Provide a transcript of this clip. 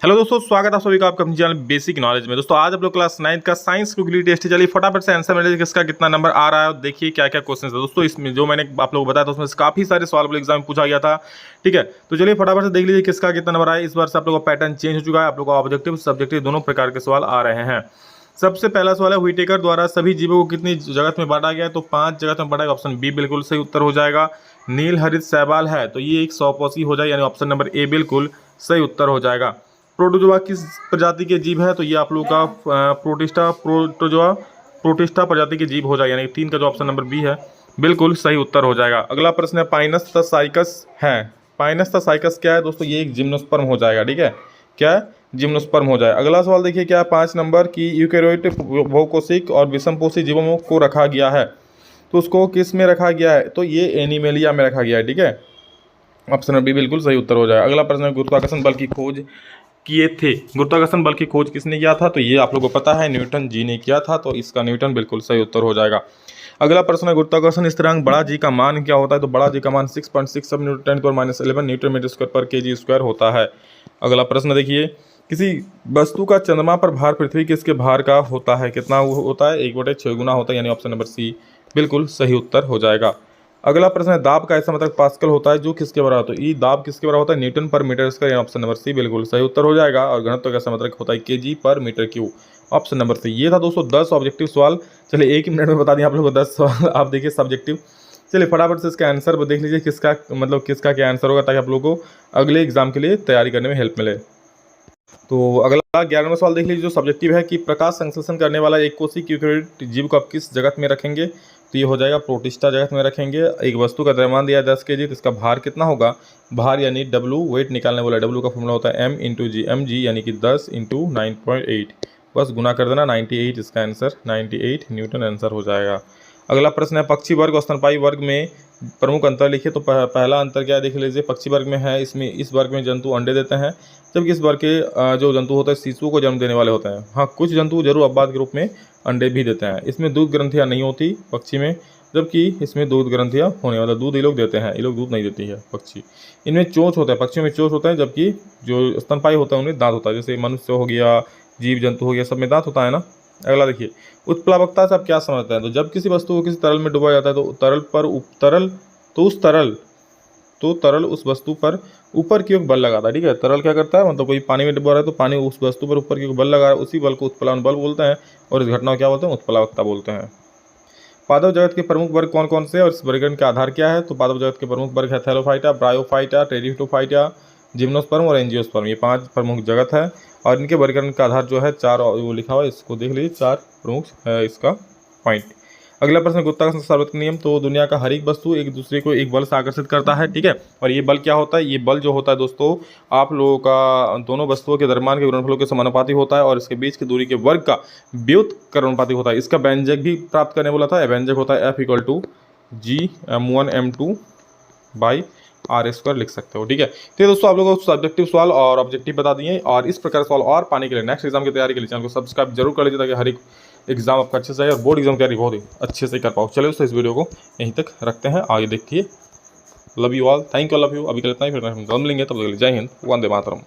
Hello दोस्तों, स्वागत है आप सभी का आपका अपने चैनल बेसिक नॉलेज में। दोस्तों आज आप लोग क्लास 9 का साइंस क्विकली टेस्ट है। चलिए फटाफट से आंसर मिलेगा किसका कितना नंबर आ रहा है और देखिए क्या क्या क्वेश्चन है। दोस्तों इसमें जो मैंने आप लोगों को बताया था उसमें से काफी सारे सवाल एग्जाम में पूछा गया था। ठीक है, तो चलिए फटाफट से देख लीजिए किसका कितना नंबर आया। इस बार से आप लोगों का पैटर्न चेंज हो चुका है। आप लोगों का ऑब्जेक्टिव सब्जेक्टिव दोनों प्रकार के सवाल आ रहे हैं। सबसे पहला सवाल है, व्हिटेकर द्वारा सभी जीवों को कितनी जगत में बांटा गया है? तो 5 जगत में बांटा गया। ऑप्शन बी बिल्कुल सही उत्तर हो जाएगा। नील हरित शैवाल है तो ये एक सौपोषी हो जाए, यानी ऑप्शन नंबर ए बिल्कुल सही उत्तर हो जाएगा। प्रोटोजोआ किस प्रजाति के जीव है? तो ये आप लोगों का प्रोटिस्टा प्रजाति के जीव हो जाएगा, यानी 3 का जो ऑप्शन नंबर बी है बिल्कुल सही उत्तर हो जाएगा। अगला प्रश्न है, पाइनस तसाइकस है। पाइनस तसाइकस क्या है दोस्तों? ये एक जिम्नोस्पर्म हो जाएगा। ठीक है, क्या है? जिम्नोस्पर्म हो जाए। अगला सवाल देखिए क्या है, 5 नंबर की यूकेरियोट बहुकोशिक और विषमपोषी जीवों को रखा गया है, तो उसको किस में रखा गया है? तो ये एनिमेलिया में रखा गया है। ठीक है, ऑप्शन बी बिल्कुल सही उत्तर हो जाएगा। अगला प्रश्न है, गुरुत्वाकर्षण बल की खोज किए थे। गुरुत्वाकर्षण बल की खोज किसने किया था? तो ये आप लोगों को पता है, न्यूटन जी ने किया था, तो इसका न्यूटन बिल्कुल सही उत्तर हो जाएगा। अगला प्रश्न है, गुरुत्वाकर्षण स्थिरांक बड़ा जी का मान क्या होता है? तो बड़ा जी का मान 6.67 न्यूटन पर -11 न्यूटन मीटर स्क्वायर पर केजी स्क्वायर होता है। अगला प्रश्न देखिए, किसी वस्तु का चंद्रमा पर भार पृथ्वी के इसके भार का होता है, कितना होता है? 1/6 गुना होता है, यानी ऑप्शन नंबर सी बिल्कुल सही उत्तर हो जाएगा। अगला प्रश्न है, दाब का ऐसा मतलब पास्कल होता है जो किसके बराबर होता है? ई दाब किसके बराबर होता है? न्यूटन पर metre square, option number C बिल्कुल सही उत्तर हो जाएगा। और घनत्व का ऐसा मतलब होता है केजी पर metre cube, option number C. ये था दोस्तों 10 ऑब्जेक्टिव सवाल। चलिए एक ही मिनट में बता दिया आप लोगों को 10 सवाल। आप देखिए सब्जेक्टिव। चलिए फटाफट से इसका आंसर देख लीजिए किसका मतलब किसका क्या आंसर होगा, ताकि आप लोगों को अगले एग्जाम के लिए तैयारी करने में हेल्प मिले। तो अगला 11वां सवाल देख लीजिए जो सब्जेक्टिव है कि प्रकाश संश्लेषण करने वाला एक कोशिक यूकेरियोट जीव को आप किस जगत में रखेंगे? तो ये हो जाएगा प्रोटिस्टा जगत में रखेंगे। एक वस्तु का द्रव्यमान दिया है 10 kg, तो इसका भार कितना होगा? भार यानी डब्लू, वेट निकालने वाला डब्लू का फॉर्मूला होता है m इंटू जी। एम जी यानी कि 10 इंटू 9.8, बस गुना कर देना। 98 इसका आंसर, 98 न्यूटन आंसर हो जाएगा। अगला प्रश्न है, पक्षी वर्ग और स्तनपायी वर्ग में प्रमुख अंतर लिखिए। तो पहला अंतर क्या देख लीजिए, पक्षी वर्ग में है, इसमें इस वर्ग में जंतु अंडे देते हैं, जबकि इस वर्ग के जो जंतु होते हैं शिशुओं को जन्म देने वाले होते हैं। हाँ, कुछ जंतु जरूर अपवाद के रूप में अंडे भी देते हैं। इसमें दूध ग्रंथियाँ नहीं होती पक्षी में, जबकि इसमें दूध ग्रंथियाँ होने वाला दूध ये लोग देते हैं, ये लोग दूध नहीं देती है पक्षी। इनमें चोंच होता है, पक्षियों में चोंच होता है, जबकि जो स्तनपायी होता है उनमें दांत होता है। जैसे मनुष्य हो गया, जीव जंतु हो गया, सब में दांत होता है ना। अगला देखिए, उत्प्लावकता से आप क्या समझते हैं? तो जब किसी वस्तु को किसी तरल में डुबाया जाता है तो तरल उस वस्तु पर ऊपर की ओर बल लगाता है। ठीक है, तरल क्या करता है, मतलब कोई पानी में डूबा रहा है तो पानी उस वस्तु पर ऊपर की ओर बल लगा रहा है, उसी बल को उत्प्लावन बल बोलते हैं, और इस घटना को क्या बोलते हैं? उत्प्लावकता बोलते हैं। पादप जगत के प्रमुख वर्ग कौन कौन से और इस वर्गीकरण का आधार क्या है? तो पादप जगत के प्रमुख वर्ग है थैलोफाइटा, ब्रायोफाइटा, टेरिडोफाइटा, जिम्नोस्पर्म और एंजियोस्पर्म। ये 5 प्रमुख जगत है, और इनके वर्गीकरण का आधार जो है 4 वो लिखा हुआ है, इसको देख लीजिए, 4 प्रमुख है इसका पॉइंट। अगला प्रश्न, गुरुत्वाकर्षण सर्वोत्तम नियम। तो दुनिया का हर एक वस्तु एक दूसरे को एक बल से आकर्षित करता है। ठीक है, और ये बल क्या होता है? ये बल जो होता है दोस्तों, आप लोगों का दोनों वस्तुओं के दरम्यान के गुणनफलों के समानुपाती होता है, और इसके बीच की दूरी के वर्ग का व्युत्क्रमानुपाती होता है। इसका व्यंजक भी प्राप्त करने बोला था, व्यंजक होता है F = G(m1m2) बाई r² लिख सकते हो। ठीक है, तो दोस्तों आप लोगों को सब्जेक्टिव सवाल और ऑब्जेक्टिव बता दिए, और इस प्रकार सवाल और पाने के लिए नेक्स्ट एग्जाम की तैयारी के लिए चैनल को सब्सक्राइब जरूर कर लीजिए, ताकि हर एक एग्जाम आपका अच्छे से आए और बोर्ड एग्जाम की तैयारी बहुत ही अच्छे से कर पाओ। चलिए दोस्तों इस वीडियो को यहीं तक रखते हैं, आगे देखिए। Love you all, thank you, love you. अभी के लिए इतना ही, फिर हम मिलेंगे, तब तक के लिए जय हिंद, वंदे मातरम।